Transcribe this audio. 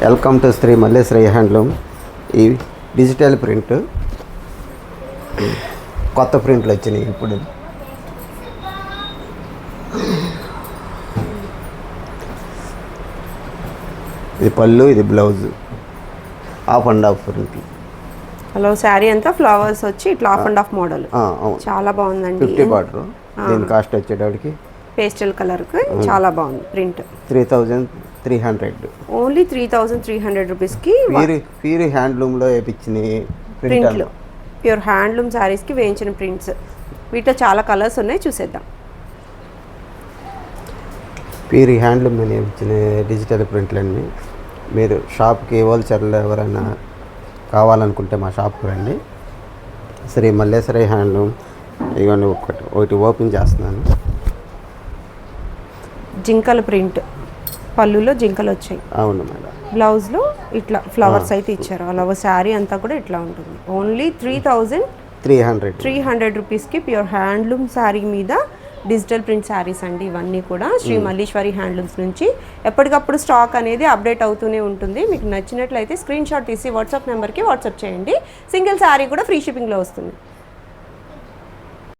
Welcome to Shri Malleshwari handloom. ఈ digital print కొత్త ప్రింట్లు వచ్చినాయి ఇప్పుడు. ఇది పళ్ళు, ఇది blouse, half and half print. Hello, sari అంతా ఫ్లవర్స్ వచ్చి ఇట్లా హాఫ్ అండ్ హాఫ్ మోడల్. చాలా బాగుందండి. 50 బార్డర్. దీని కాస్ట్ వచ్చేటప్పటికి పేస్టల్ కలర్కి చాలా బాగుంది ప్రింట్. 3300. ఓన్లీ 3300 రూపీస్కి ప్యూర్ హ్యాండ్లూమ్లో వేయించిన ప్రింట్లు. ప్యూర్ హ్యాండ్లూమ్ శారీస్కి వేయించిన ప్రింట్స్. వీటిలో చాలా కలర్స్ ఉన్నాయి, చూసేద్దాం. ప్యూర్ హ్యాండ్లూమ్ అని వేయించిన డిజిటల్ ప్రింట్లన్నీ మీరు షాప్కి హోల్సేల్లో ఎవరైనా కావాలనుకుంటే మా షాప్కి రండి. శ్రీ మల్లేశ్వరి హ్యాండ్లూమ్. ఇవన్నీ ఒకటి ఓపెన్ చేస్తున్నాను. జింకల ప్రింట్, పళ్ళులో జింకలు వచ్చాయి. అవును మేడం. బ్లౌజ్లో ఇట్లా ఫ్లవర్స్ అయితే ఇచ్చారు. అలాగే శారీ అంతా కూడా ఇట్లా ఉంటుంది. ఓన్లీ 3300 రూపీస్కి ప్యూర్ హ్యాండ్లూమ్ శారీ మీద డిజిటల్ ప్రింట్ శారీస్ అండి. ఇవన్నీ కూడా శ్రీ మల్లీశ్వరి హ్యాండ్లూమ్స్ నుంచి ఎప్పటికప్పుడు స్టాక్ అనేది అప్డేట్ అవుతూనే ఉంటుంది. మీకు నచ్చినట్లయితే స్క్రీన్ షాట్ తీసి వాట్సాప్ నెంబర్కి వాట్సాప్ చేయండి. సింగిల్ శారీ కూడా ఫ్రీ షిప్పింగ్లో వస్తుంది.